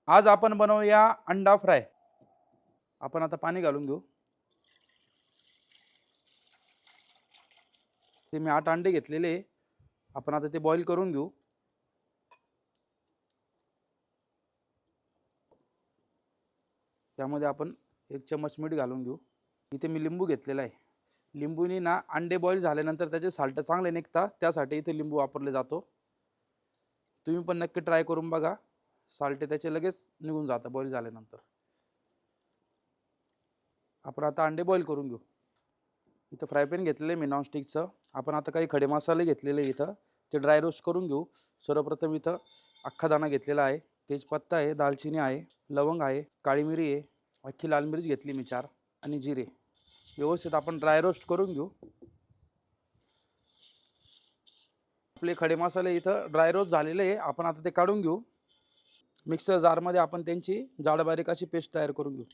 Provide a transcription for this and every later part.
आज आपण बनवूया अंडा फ्राय। आपण आता पाणी घालून घेऊ। ते मी 8 अंडे घेतलेले, आपण आता ते बॉईल करून घेऊ। त्यामध्ये आपण 1 चम्मच मीठ घालून घेऊ। इथे मी लिंबू घेतलेला आहे। लिंबूनी ना अंडे बॉईल झाल्यानंतर त्याचे साल्ट चांगले निघतात, त्यासाठी इथे लिंबू वापरले जातो। तुम्ही पण नक्की ट्राय करून बघा, साल्ट त्याचे लगेच निघून जातं बॉईल झाल्यानंतर। आपण आता अंडे बॉईल करून घेऊ। इथं फ्राय पॅन घेतलेले मी नॉनस्टिकचं। आपण आता काही खडे मसाले घेतलेले इथं, ते ड्राय रोस्ट करून घेऊ। सर्वप्रथम इथं अख्खा दाणा घेतलेला आहे, तेजपत्ता आहे, दालचिनी आहे, लवंग आहे, काळी मिरी आहे, अख्खी लाल मिरच घेतली मी 4 आणि जिरे। व्यवस्थित आपण ड्राय रोस्ट करून घेऊ। आपले खडे मसाले इथं ड्राय रोस्ट झालेले आहे, आपण आता ते काढून घेऊ। मिक्सर जारमध्ये आपण त्यांची जाड बारीक अशी पेस्ट तयार करून घेऊ।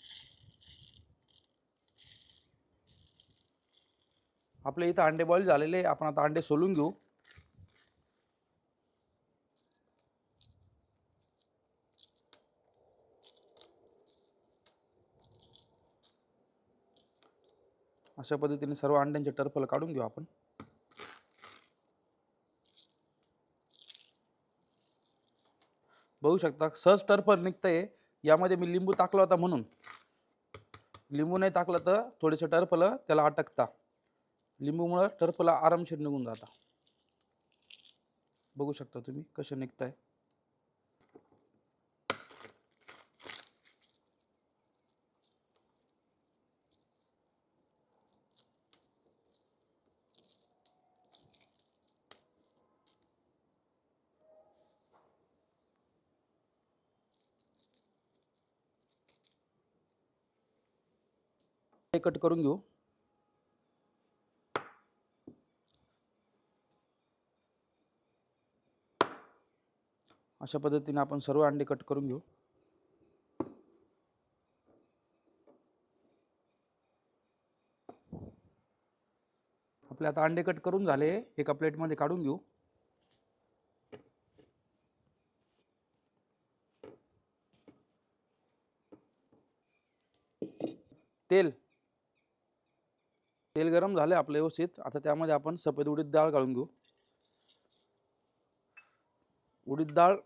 आपले इथं अंडे बॉईल झालेले, आपण आता अंडे सोलून घेऊ। अशा पद्धतीने सर्व अंड्यांचे टरफल काढून घेऊ आपण। बघू शकता सहज टरफल निघतंय। यामध्ये मी लिंबू टाकला होता म्हणून, लिंबू नाही टाकलं तर थोडेसे टरफल त्याला अटकता। लिंबूमुळे टरफल आरामशीर निघून जाता। बघू शकता तुम्ही कसे निघताय। हे कट करून घेऊ। अशा पद्धतीने आपण सर्व अंडे कट करून घेऊ। आपले आता अंडे कट करून झाले, एका प्लेटमध्ये काढून घेऊ। तेल गरम झाले आपले व्यवस्थित। आता त्यामध्ये आपण सफेद उडीद डाळ घालून घेऊ। उडीद डाळ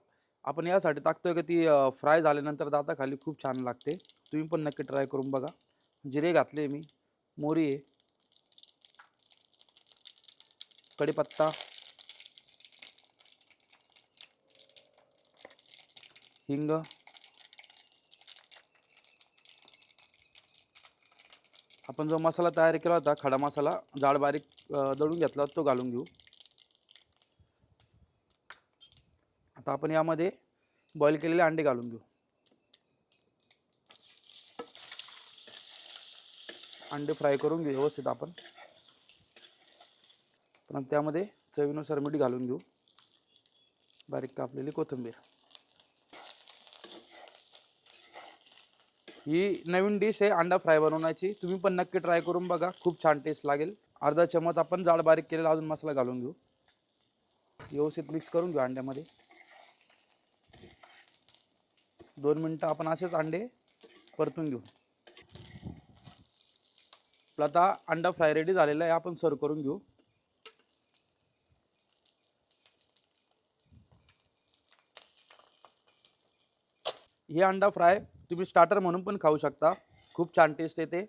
आपण यासाठी टाकतोय की ती फ्राय झाल्यानंतर दाताखाली खूप छान लागते। तुम्ही पण नक्की ट्राय करून बघा। जिरे घातले मी, मोहरी आहे, कढीपत्ता, हिंग, आपण जो मसाला तयार केला होता खडा मसाला जाड बारीक दळून घेतला तो घालून घेऊ। आता आपण यामध्ये बॉईल केलेले अंडे घालून घेऊ। अंडे फ्राय करून घेऊ व्यवस्थित आपण। पण त्यामध्ये चवीनुसार मीठ घालून घेऊ, बारीक कापलेली कोथिंबीर। ही नवीन डिश आहे अंडा फ्राय बनवण्याची, तुम्ही पण नक्की ट्राय करून बघा, खूप छान टेस्ट लागेल। अर्धा चम्मच आपण जाड बारीक केलेला अजून मसाला घालून घेऊ। व्यवस्थित मिक्स करून घेऊ अंड्यामध्ये। 2 मिनिटं आपण असेच अंडे परतून घेऊ। आता अंडा फ्राय रेडी झालेला आहे, आपण सर्व करून घेऊ। हे अंडा फ्राय तुम्ही स्टार्टर म्हणून पण खाऊ शकता, खूप छान टेस्ट येते।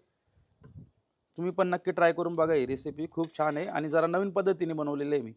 तुम्ही पण नक्की ट्राय करून बघा, ही रेसिपी खूप छान आहे आणि जरा नवीन पद्धतीने बनवलेली आहे मी।